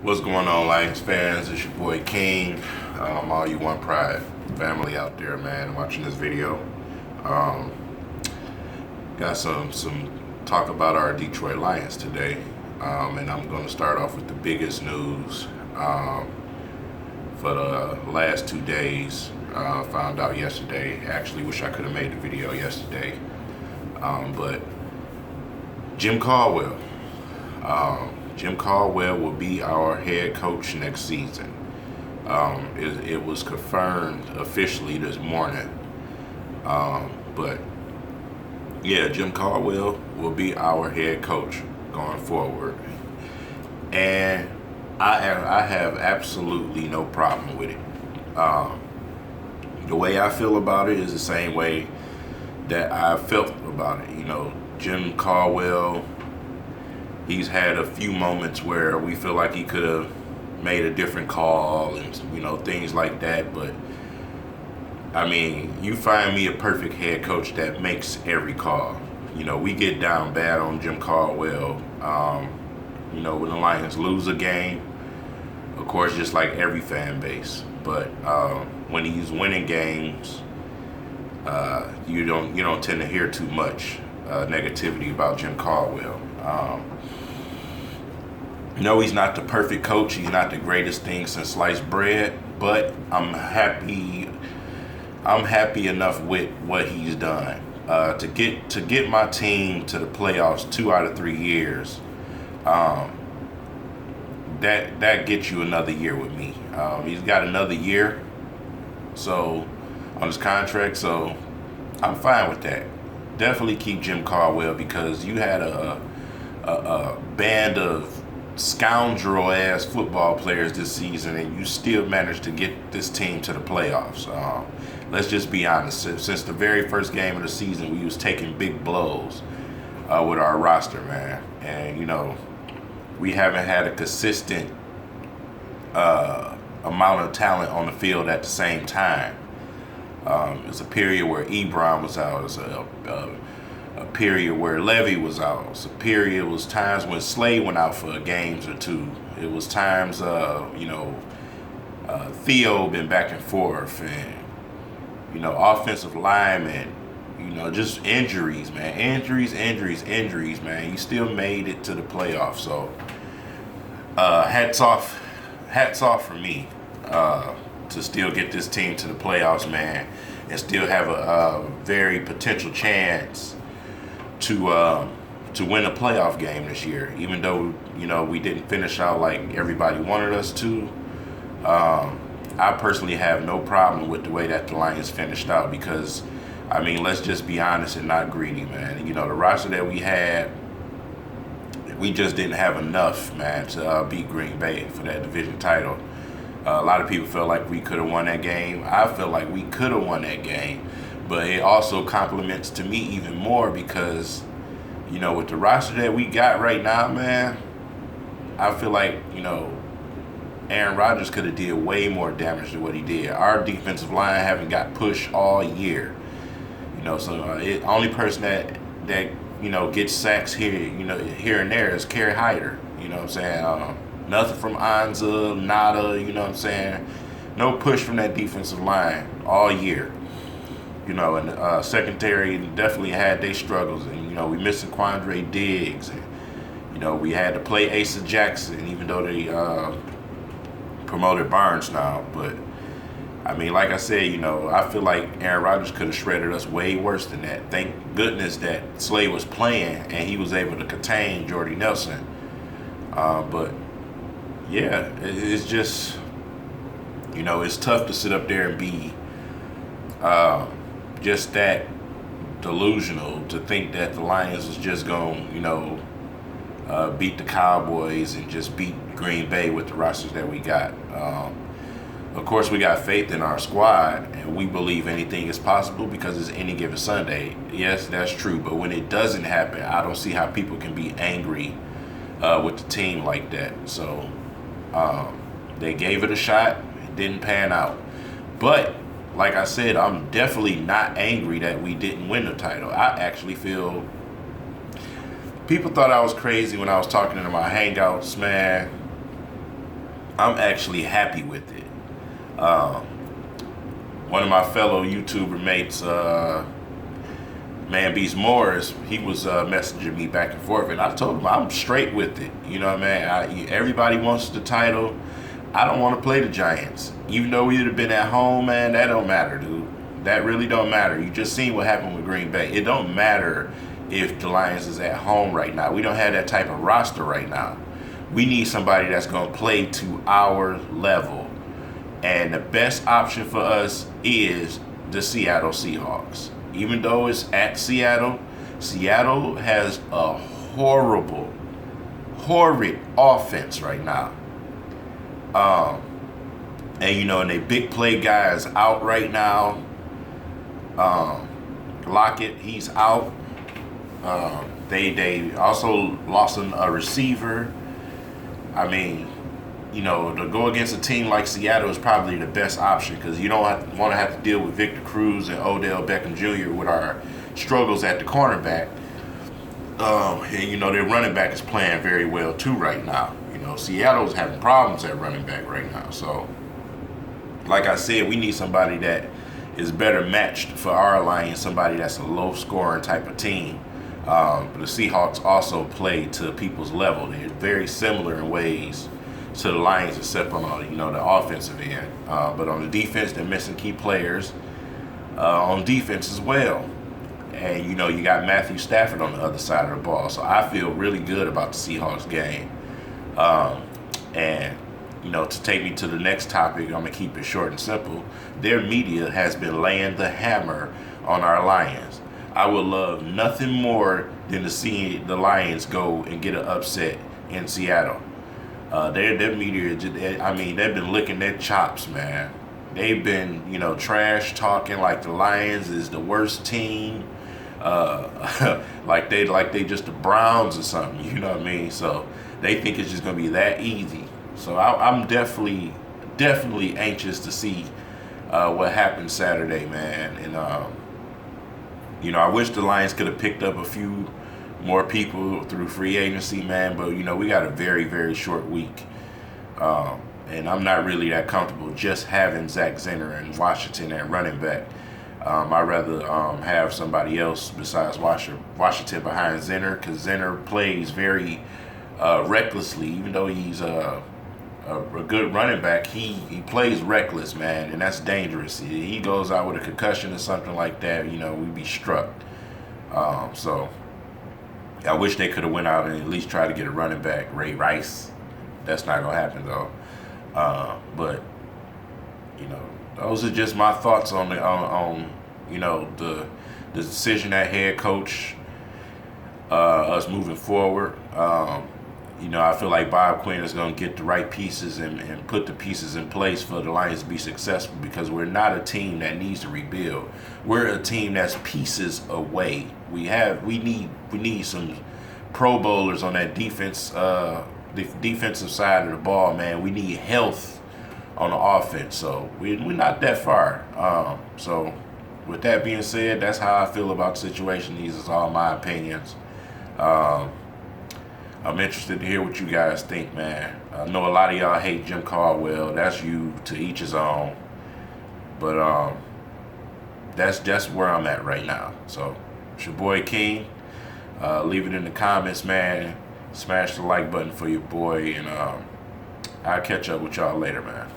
What's going on, Lions fans? It's your boy King. All you One Pride family out there, man, watching this video. Got some talk about our Detroit Lions today, and I'm going to start off with the biggest news for the last 2 days. Found out yesterday. Actually, wish I could have made the video yesterday, but Jim Caldwell. Jim Caldwell will be our head coach next season. It was confirmed officially this morning. But yeah, Jim Caldwell will be our head coach going forward. And I have absolutely no problem with it. The way I feel about it is the same way that I felt about it. Jim Caldwell, he's had a few moments where we feel like he could have made a different call and things like that, but I mean, you find me a perfect head coach that makes every call. We get down bad on Jim Caldwell. When the Lions lose a game, of course, just like every fan base. But when he's winning games, you don't tend to hear too much negativity about Jim Caldwell. No, he's not the perfect coach. He's not the greatest thing since sliced bread, but I'm happy enough with what he's done. To get my team to the playoffs 2 out of 3 years, that gets you another year with me. He's got another year on his contract, so I'm fine with that. Definitely keep Jim Caldwell, because you had a band of scoundrel-ass football players this season, and you still managed to get this team to the playoffs. Let's just be honest. Since the very first game of the season, we was taking big blows with our roster, man. And, we haven't had a consistent amount of talent on the field at the same time. It was a period where Ebron was out. It was a period where Levy was out. It was a period, it was times when Slay went out for games or two. It was times, Theo been back and forth, and, offensive linemen, just injuries, man. Injuries, man. You still made it to the playoffs. So, hats off for me to still get this team to the playoffs, man, and still have a very potential chance to win a playoff game this year, even though we didn't finish out like everybody wanted us to. I personally have no problem with the way that the Lions finished out, because I mean, let's just be honest and not greedy, man. The roster that we had, we just didn't have enough, man, to beat Green Bay for that division title. A lot of people felt like we could have won that game. I feel like we could have won that game. But it also compliments to me even more because, with the roster that we got right now, man, I feel like, Aaron Rodgers could have did way more damage than what he did. Our defensive line haven't got pushed all year. So the only person that gets sacks here and there is Kerry Hyder. You know what I'm saying? Nothing from Anza, nada, you know what I'm saying? No push from that defensive line all year. And secondary definitely had their struggles. And, we missing Quandre Diggs. And, we had to play Asa Jackson, even though they promoted Barnes now. But, I mean, like I said, I feel like Aaron Rodgers could have shredded us way worse than that. Thank goodness that Slay was playing and he was able to contain Jordy Nelson. But, yeah, it's just, it's tough to sit up there and be just that delusional to think that the Lions was just going to, beat the Cowboys and just beat Green Bay with the rosters that we got. Of course, we got faith in our squad, and we believe anything is possible because it's any given Sunday. Yes, that's true, but when it doesn't happen, I don't see how people can be angry with the team like that. So they gave it a shot. It didn't pan out. But like I said, I'm definitely not angry that we didn't win the title. I actually feel people thought I was crazy when I was talking in my hangouts, man. I'm actually happy with it. Um, One of my fellow YouTuber mates, Man Beast Morris, he was messaging me back and forth, and I told him I'm straight with it. You know what I mean? Everybody wants the title. I don't want to play the Giants. Even though we'd have been at home, man, that don't matter, dude. That really don't matter. You just seen what happened with Green Bay. It don't matter if the Lions is at home right now. We don't have that type of roster right now. We need somebody that's going to play to our level. And the best option for us is the Seattle Seahawks. Even though it's at Seattle, Seattle has a horrid offense right now. And they big play guy is out right now. Lockett, he's out. They also lost a receiver. I mean, to go against a team like Seattle is probably the best option because you don't want to have to deal with Victor Cruz and Odell Beckham Jr. with our struggles at the cornerback. And their running back is playing very well too right now. Seattle's having problems at running back right now. So, like I said, we need somebody that is better matched for our Lions, somebody that's a low-scoring type of team. But the Seahawks also play to people's level. They're very similar in ways to the Lions, except on the offensive end. But on the defense, they're missing key players on defense as well. And you got Matthew Stafford on the other side of the ball. So I feel really good about the Seahawks game. And to take me to the next topic, I'm gonna keep it short and simple. Their media has been laying the hammer on our Lions. I would love nothing more than to see the Lions go and get an upset in Seattle. Their media, they've been licking their chops, man. They've been, trash talking like the Lions is the worst team. Like they just the Browns or something, you know what I mean? So they think it's just gonna be that easy. So I'm definitely anxious to see what happens Saturday, man. And I wish the Lions could have picked up a few more people through free agency, man. But we got a very, very short week, and I'm not really that comfortable just having Zach Zenner and Washington at running back. I'd rather have somebody else besides Washington behind Zenner, because Zenner plays very recklessly. Even though he's a good running back, he plays reckless, man, and that's dangerous. He goes out with a concussion or something like that, we'd be struck. So I wish they could have went out and at least tried to get a running back, Ray Rice. That's not gonna happen though. But those are just my thoughts on the decision at head coach, us moving forward. I feel like Bob Quinn is going to get the right pieces and put the pieces in place for the Lions to be successful, because we're not a team that needs to rebuild. We're a team that's pieces away. We need some Pro Bowlers on that defense, the defensive side of the ball, man. We need health on the offense, so we're not that far. So with that being said, that's how I feel about the situation. These is all my opinions. I'm interested to hear what you guys think, man. I know a lot of y'all hate Jim Caldwell. That's you, to each his own. But that's just where I'm at right now. So it's your boy King. Leave it in the comments, man. Smash the like button for your boy, and I'll catch up with y'all later, man.